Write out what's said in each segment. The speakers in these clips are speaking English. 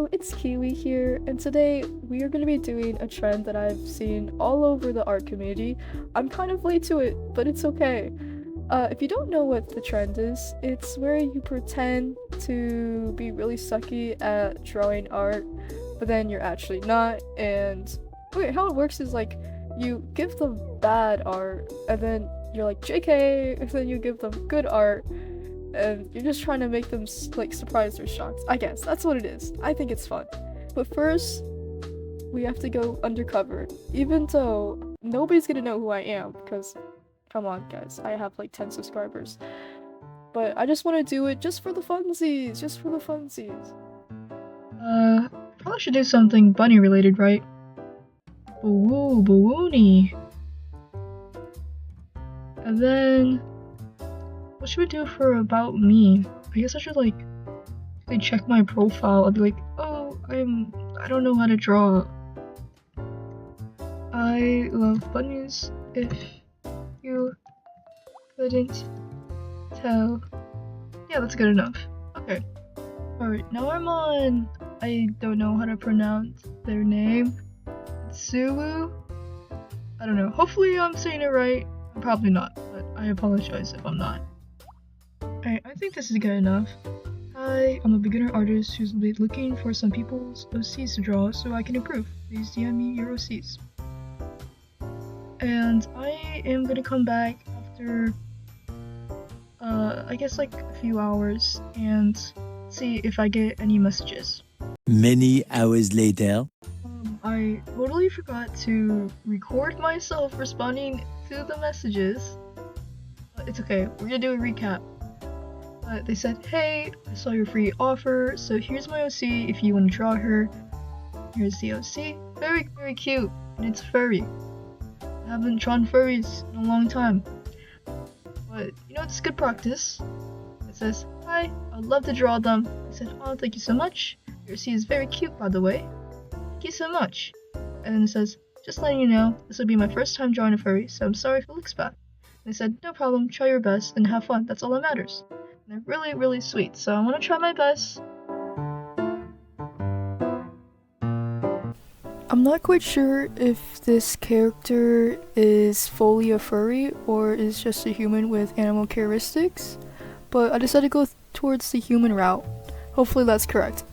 Hello, it's Kiwi here, and today we are going to be doing a trend that I've seen all over the art community. I'm kind of late to it, but it's okay. If you don't know what the trend is, it's where you pretend to be really sucky at drawing art, but then you're actually not. And wait, how it works is like you give them bad art, and then you're like JK, and then you give them good art, and you're just trying to make them like surprised or shocked. I guess that's what it is. I think it's fun. But first, we have to go undercover, even though nobody's gonna know who I am because come on guys, I have like 10 subscribers. But I just want to do it just for the funsies, just for the funsies. Probably should do something bunny related, right? Boo Booni. And then what should we do for about me? I guess I should like check my profile. I'll be like, oh, I don't know how to draw. I love bunnies, if you couldn't tell. Yeah, that's good enough. Okay. Alright, now I'm on, I don't know how to pronounce their name. Sulu? I don't know. Hopefully I'm saying it right. Probably not, but I apologize if I'm not. Alright, I think this is good enough. Hi, I'm a beginner artist who's been looking for some people's OCs to draw so I can improve. Please DM me your OCs. And I am gonna come back after, I guess like a few hours and see if I get any messages. Many hours later. I totally forgot to record myself responding to the messages. But it's okay, we're gonna do a recap. They said, hey, I saw your free offer, so here's my OC if you want to draw her. Here's the OC. Very, very cute, and it's furry. I haven't drawn furries in a long time. But, you know, it's good practice. It says, hi, I'd love to draw them. I said, oh, thank you so much. Your OC is very cute, by the way. Thank you so much. And then it says, just letting you know, this will be my first time drawing a furry, so I'm sorry if it looks bad. And they said, no problem, try your best and have fun, that's all that matters. And they're really, really sweet, so I want to try my best. I'm not quite sure if this character is fully a furry or is just a human with animal characteristics, but I decided to go towards the human route. Hopefully that's correct.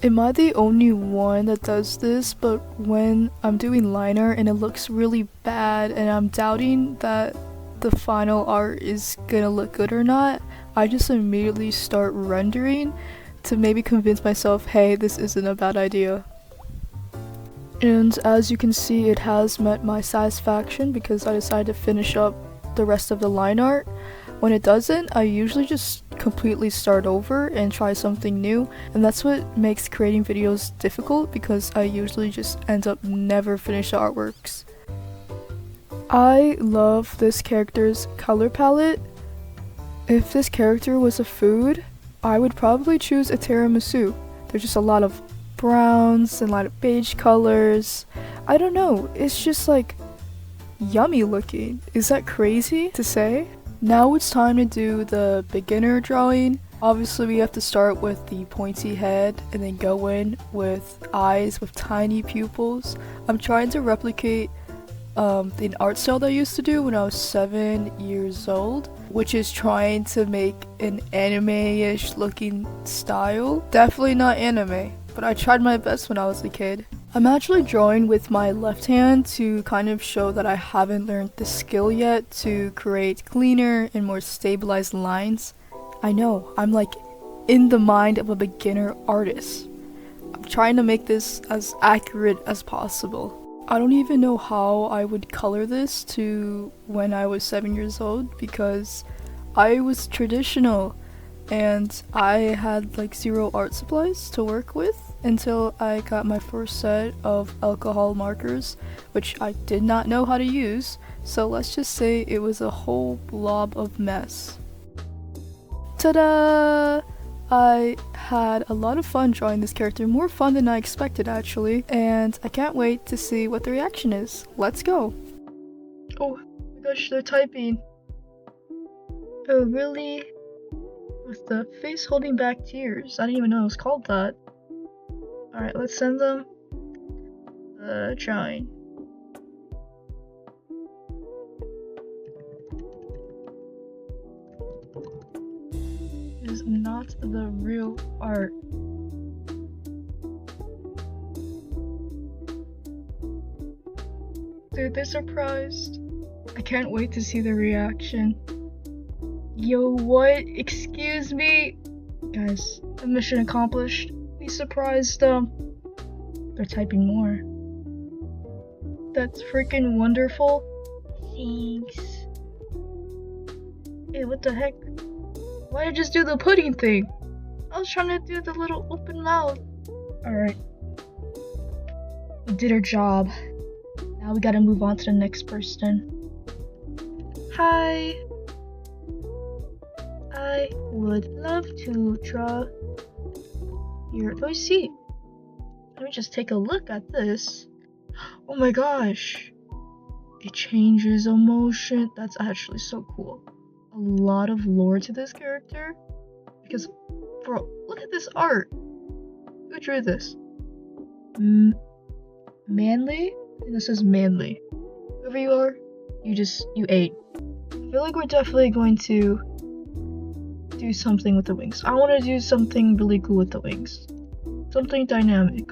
Am I the only one that does this, but when I'm doing line art and it looks really bad and I'm doubting that the final art is gonna look good or not, I just immediately start rendering to maybe convince myself, hey, this isn't a bad idea. And as you can see, it has met my satisfaction because I decided to finish up the rest of the line art. When it doesn't, I usually just completely start over and try something new, and that's what makes creating videos difficult because I usually just end up never finish the artworks. I love this character's color palette. If this character was a food, I would probably choose a tiramisu. There's just a lot of browns and a lot of beige colors. I don't know, it's just like yummy looking. Is that crazy to say? Now it's time to do the beginner drawing. Obviously we have to start with the pointy head and then go in with eyes with tiny pupils. I'm trying to replicate the art style that I used to do when I was 7 years old, which is trying to make an anime-ish looking style. Definitely not anime, but I tried my best when I was a kid. I'm actually drawing with my left hand to kind of show that I haven't learned the skill yet to create cleaner and more stabilized lines. I know, I'm like in the mind of a beginner artist. I'm trying to make this as accurate as possible. I don't even know how I would color this to when I was 7 years old because I was traditional and I had like 0 art supplies to work with until I got my first set of alcohol markers, which I did not know how to use, so let's just say it was a whole blob of mess. Ta-da! I had a lot of fun drawing this character, more fun than I expected actually, and I can't wait to see what the reaction is. Let's go! Oh my gosh, they're typing. Oh really? With the face holding back tears. I didn't even know it was called that. Alright, let's send them drawing. It is not the real art. Dude, they're surprised. I can't wait to see the reaction. Yo, what? Excuse me? Guys, mission accomplished. We surprised them. They're typing more. That's freaking wonderful. Thanks. Hey, what the heck? Why did I just do the pudding thing? I was trying to do the little open mouth. Alright. We did our job. Now we gotta move on to the next person. Hi. I would love to draw your... Let me see. Let me just take a look at this. Oh my gosh. It changes emotion. That's actually so cool. A lot of lore to this character. Because, bro, look at this art. Who drew this? Manly? I think this is Manly. Whoever you are, you ate. I feel like we're definitely going to do something with the wings. I want to do something really cool with the wings. Something dynamic.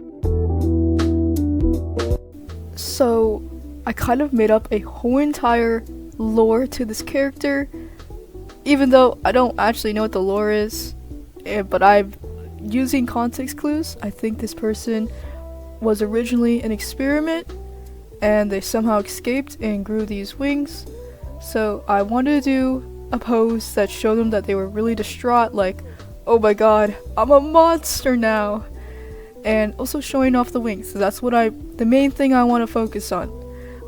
So, I kind of made up a whole entire lore to this character, even though I don't actually know what the lore is, but using context clues, I think this person was originally an experiment, and they somehow escaped and grew these wings. So I wanted to do a pose that showed them that they were really distraught, like, oh my god, I'm a monster now, and also showing off the wings. So that's the main thing I want to focus on.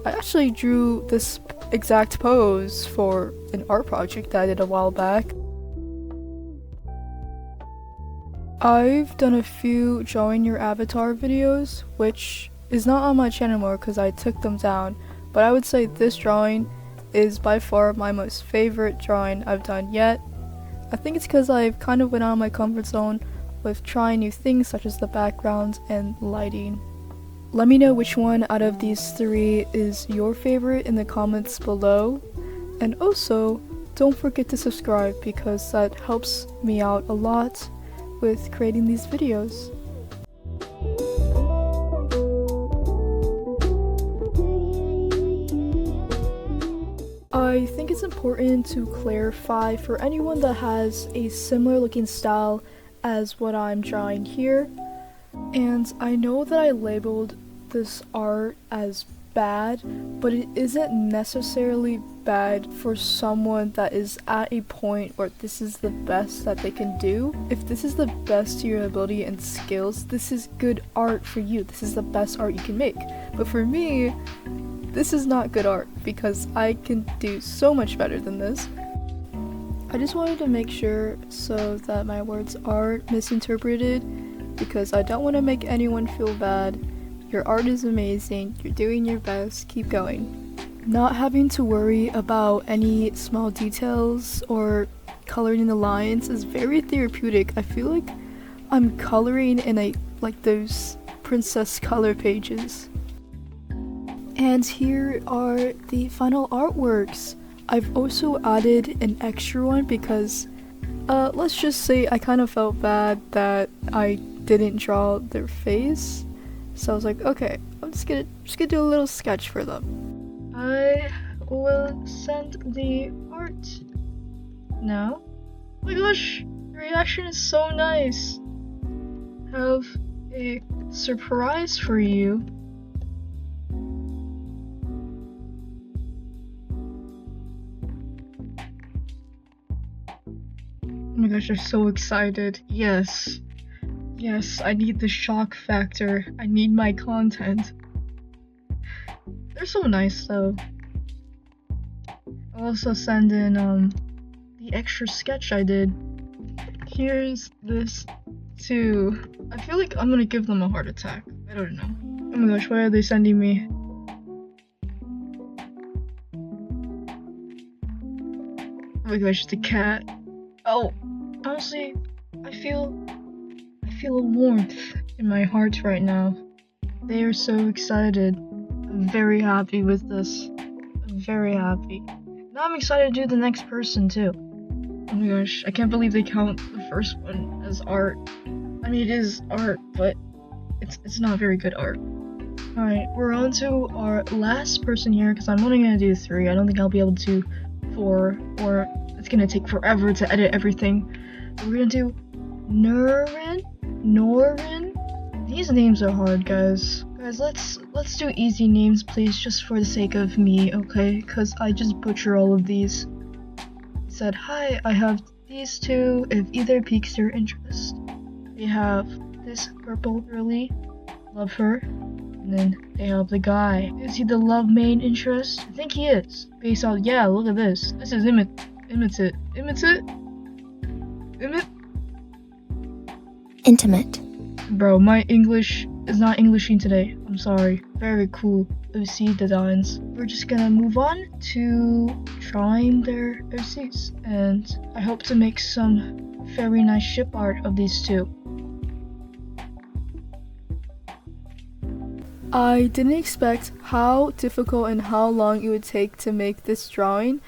I actually drew this exact pose for an art project that I did a while back. I've done a few drawing your avatar videos, which is not on my channel anymore because I took them down, but I would say this drawing is by far my most favorite drawing I've done yet. I think it's because I've kind of went out of my comfort zone with trying new things such as the background and lighting. Let me know which one out of these three is your favorite in the comments below, and also don't forget to subscribe because that helps me out a lot with creating these videos. I think it's important to clarify for anyone that has a similar looking style as what I'm drawing here, and I know that I labeled this art as bad, but it isn't necessarily bad for someone that is at a point where this is the best that they can do. If this is the best to your ability and skills, this is good art for you. This is the best art you can make. But for me, this is not good art because I can do so much better than this. I just wanted to make sure so that my words aren't misinterpreted because I don't want to make anyone feel bad. Your art is amazing, you're doing your best, keep going. Not having to worry about any small details or coloring in the lines is very therapeutic. I feel like I'm coloring in like those princess color pages. And here are the final artworks. I've also added an extra one because let's just say I kind of felt bad that I didn't draw their face. So I was like, okay, I'm just gonna do a little sketch for them. I will send the art now. Oh my gosh, the reaction is so nice. Have a surprise for you. Oh my gosh, they're so excited. Yes, I need the shock factor. I need my content. They're so nice though. I'll also send in the extra sketch I did. Here's this too. I feel like I'm gonna give them a heart attack. I don't know. Oh my gosh, why are they sending me? Oh my gosh, it's a cat. Oh, honestly, I feel a warmth in my heart right now. They are so excited. I'm very happy with this. I'm very happy. Now I'm excited to do the next person too. Oh my gosh, I can't believe they count the first one as art. I mean, it is art, but it's not very good art. Alright, we're on to our last person here, because I'm only gonna do 3. I don't think I'll be able to do 4, or it's gonna take forever to edit everything. But we're gonna do Norin. These names are hard, guys. Guys, let's do easy names, please, just for the sake of me, okay? Because I just butcher all of these. He said, hi, I have these 2, if either piques your interest. They have this purple girly, love her. And then they have the guy. Is he the love main interest? I think he is. Based on, yeah, look at this. This is Imit. Intimate. Bro, my English is not Englishing today. I'm sorry. Very cool OC designs. We're just gonna move on to drawing their OCs. And I hope to make some very nice ship art of these 2. I didn't expect how difficult and how long it would take to make this drawing.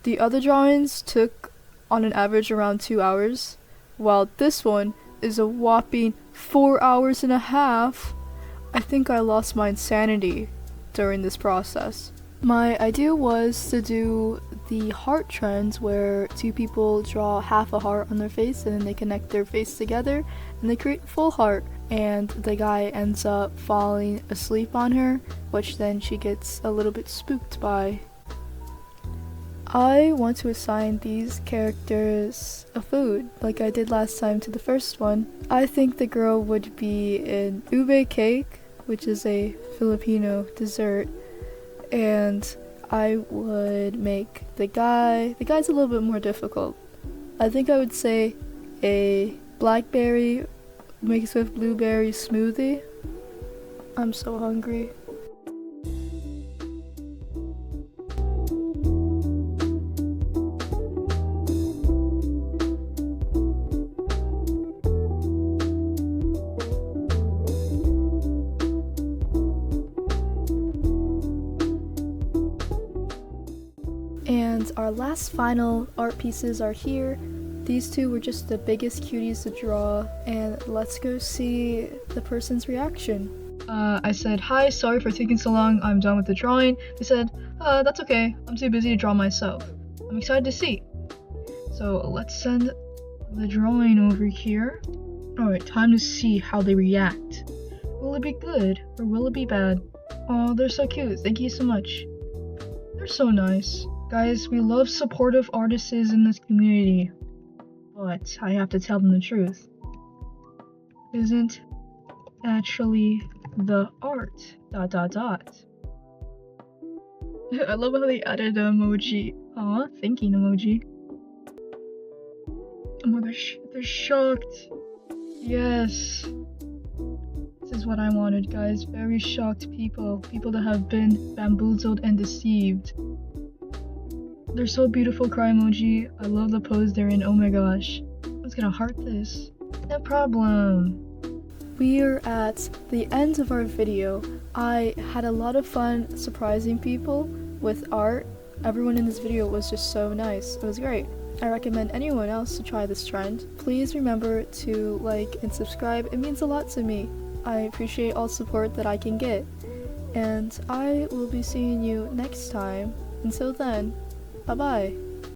The other drawings took on an average around 2 hours, while this one is a whopping 4 hours and a half. I think I lost my insanity during this process. My idea was to do the heart trends where 2 people draw half a heart on their face and then they connect their face together and they create a full heart, and the guy ends up falling asleep on her, which then she gets a little bit spooked by. I want to assign these characters a food, like I did last time to the first one. I think the girl would be an ube cake, which is a Filipino dessert, and I would make the guy's a little bit more difficult. I think I would say a blackberry mixed with blueberry smoothie. I'm so hungry. And our last final art pieces are here. These 2 were just the biggest cuties to draw, and let's go see the person's reaction. I said, hi, sorry for taking so long, I'm done with the drawing. They said, that's okay, I'm too busy to draw myself. I'm excited to see. So let's send the drawing over here. Alright, time to see how they react. Will it be good, or will it be bad? Oh, they're so cute, thank you so much. They're so nice. Guys, we love supportive artists in this community. But I have to tell them the truth. Isn't actually the art. ... I love how they added an emoji. Aw, thinking emoji. Oh my gosh, they're shocked. Yes. This is what I wanted, guys. Very shocked people. People that have been bamboozled and deceived. They're so beautiful, cry emoji. I love the pose they're in. Oh my gosh. I was gonna heart this. No problem. We're at the end of our video. I had a lot of fun surprising people with art. Everyone in this video was just so nice. It was great. I recommend anyone else to try this trend. Please remember to like and subscribe. It means a lot to me. I appreciate all support that I can get. And I will be seeing you next time. Until then, bye-bye.